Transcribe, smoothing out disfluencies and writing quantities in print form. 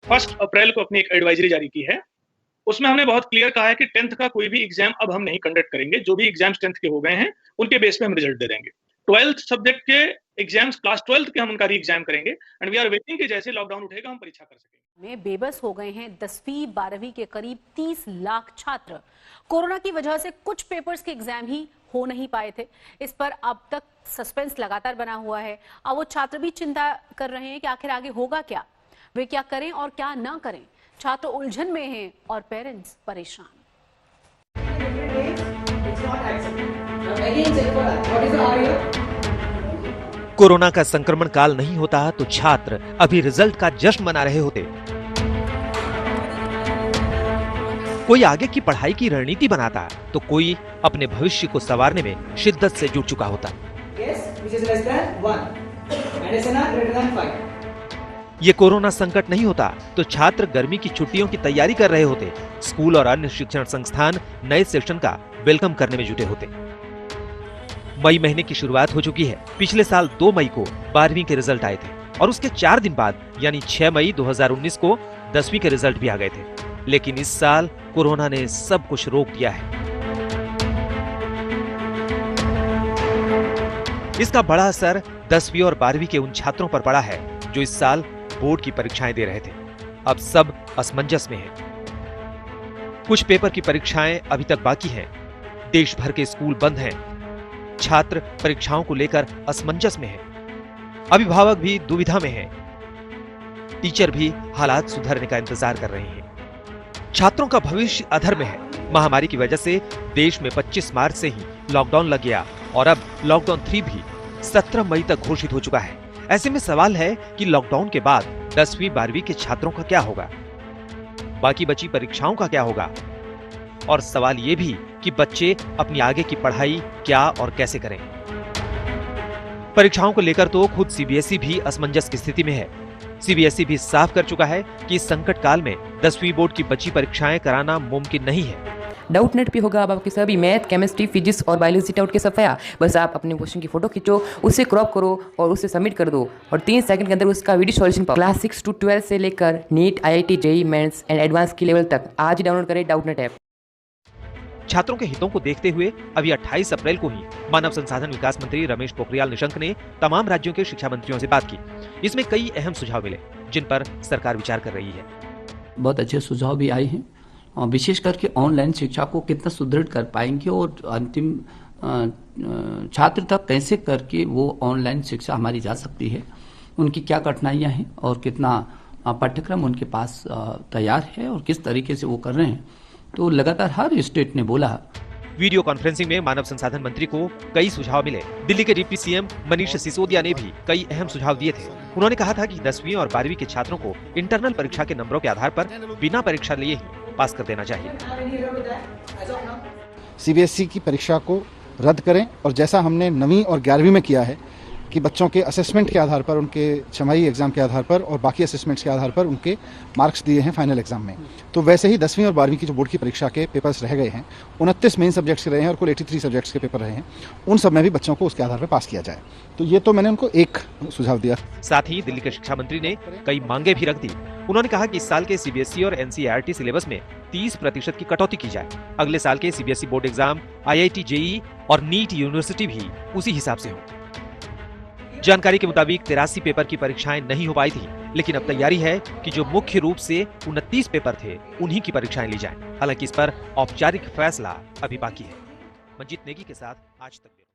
1 अप्रैल को अपनी एक एडवाइजरी जारी की है। उसमें हमने बहुत क्लियर कहा है कि 10th का कोई भी एग्ज़ाम अब हम नहीं कंडक्ट करेंगे। जो भी एग्ज़ाम्स 10th के हो गए हैं, उनके बेस पे हम रिज़ल्ट दे देंगे। 12th सब्जेक्ट के एग्ज़ाम्स क्लास 12th के हम उनका री-एग्ज़ाम करेंगे एंड वी आर वेटिंग कि जैसे लॉकडाउन उठेगा हम परीक्षा कर सकेंगे। में बेबस हो गए हैं 10वीं 12वीं के करीब 30 लाख छात्र। कोरोना की वजह से कुछ पेपर्स के एग्जाम ही हो नहीं पाए थे। इस पर अब तक सस्पेंस लगातार बना हुआ है। अब वो छात्र भी चिंता कर रहे हैं कि आखिर आगे होगा क्या, वे क्या करें और क्या ना करें। छात्र उलझन में हैं और पेरेंट्स परेशान। कोरोना का संक्रमण काल नहीं होता तो छात्र अभी रिजल्ट का जश्न मना रहे होते। कोई आगे की पढ़ाई की रणनीति बनाता तो कोई अपने भविष्य को संवारने में शिद्दत से जुट चुका होता। ये कोरोना संकट नहीं होता तो छात्र गर्मी की छुट्टियों की तैयारी कर रहे होते। स्कूल और अन्य शिक्षण संस्थान नए सेशन का वेलकम करने में जुटे होते। मई महीने की शुरुआत हो चुकी है। पिछले साल 2 मई को 12वीं के रिजल्ट आए थे और उसके 4 दिन बाद यानी 6 मई 2019 को 10वीं के रिजल्ट भी आ गए थे। लेकिन इस साल कोरोना ने सब कुछ रोक दिया है। इसका बड़ा असर 10वीं और 12वीं के उन छात्रों पर पड़ा है जो इस साल बोर्ड की परीक्षाएं दे रहे थे। अब सब असमंजस में हैं। कुछ पेपर की परीक्षाएं अभी तक बाकी हैं। देश भर के स्कूल बंद हैं। छात्र परीक्षाओं को लेकर असमंजस में हैं। अभिभावक भी दुविधा में हैं। टीचर भी हालात सुधरने का इंतजार कर रहे हैं। छात्रों का भविष्य अधर में है। महामारी की वजह से देश में 25 मार्च से ही लॉकडाउन लग गया और अब लॉकडाउन 3 भी 17 मई तक घोषित हो चुका है। ऐसे में सवाल है कि लॉकडाउन के बाद 10वीं 12वीं के छात्रों का क्या होगा, बाकी बची परीक्षाओं का क्या होगा, और सवाल ये भी कि बच्चे अपनी आगे की पढ़ाई क्या और कैसे करें। परीक्षाओं को लेकर तो खुद सीबीएसई भी असमंजस की स्थिति में है। सीबीएसई भी साफ कर चुका है कि इस संकट काल में 10वीं बोर्ड की बची परीक्षाएं कराना मुमकिन नहीं है। डाउट नेट पे होगा अब आपके सभी मैथ, केमिस्ट्री, फिजिक्स और बायोलॉजी डाउट के सफाया। बस आप अपने क्वेश्चन की फोटो खींचो, उसे क्रॉप करो और उसे सबमिट कर दो और 3 सेकंड के अंदर उसका वीडियो सॉल्यूशन पाओ। क्लास 6 to 12 से लेकर NEET, IIT, JEE mains and advance की लेवल तक आज ही डाउनलोड करें डाउट नेट ऐप। छात्रों के हितों को देखते हुए अभी 28 अप्रैल को ही मानव संसाधन विकास मंत्री रमेश पोखरियाल निशंक ने तमाम राज्यों के शिक्षा मंत्रियों से बात की। इसमें कई अहम सुझाव मिले जिन पर सरकार विचार कर रही है। बहुत अच्छे सुझाव भी आए हैं और विशेष करके ऑनलाइन शिक्षा को कितना सुदृढ़ कर पाएंगे और अंतिम छात्र तक कैसे करके वो ऑनलाइन शिक्षा हमारी जा सकती है, उनकी क्या कठिनाइयाँ हैं और कितना पाठ्यक्रम उनके पास तैयार है और किस तरीके से वो कर रहे हैं। तो लगातार हर स्टेट ने बोला। वीडियो कॉन्फ्रेंसिंग में मानव संसाधन मंत्री को कई सुझाव मिले। दिल्ली के डिप्टी सीएम मनीष सिसोदिया ने भी कई अहम सुझाव दिए थे। उन्होंने कहा था कि 10वीं और 12वीं के छात्रों को इंटरनल परीक्षा के नंबरों के आधार पर बिना परीक्षा लिए ही पास कर देना चाहिए। सीबीएसई की परीक्षा को रद्द करें और जैसा हमने 9वीं और 11वीं में किया है कि बच्चों के असेसमेंट के आधार पर, उनके छमाही एग्जाम के आधार पर और बाकी असेसमेंट्स के आधार पर उनके मार्क्स दिए हैं फाइनल एग्जाम में, तो वैसे ही 10वीं और 12वीं की जो बोर्ड की परीक्षा के पेपर्स रह गए हैं, 29 मेन सब्जेक्ट्स के रहे हैं और कुल 83 सब्जेक्ट्स के पेपर रहे हैं, उन सब में भी बच्चों को उसके आधार पर पास किया जाए। तो ये तो मैंने उनको एक सुझाव दिया। साथ ही दिल्ली के शिक्षा मंत्री ने कई मांगे भी रख दी। उन्होंने कहा कि इस साल के सीबीएसई और एनसीईआरटी सिलेबस में 30% की कटौती की जाए। अगले साल के CBSE board exam, IIT, JEE और नीट यूनिवर्सिटी भी उसी हिसाब से हो। जानकारी के मुताबिक 83 पेपर की परीक्षाएं नहीं हो पाई थी, लेकिन अब तैयारी है कि जो मुख्य रूप से 29 पेपर थे उन्हीं की परीक्षाएं ली जाएं। हालांकि इस पर औपचारिक फैसला अभी बाकी है। मंजीत नेगी के साथ आज तक।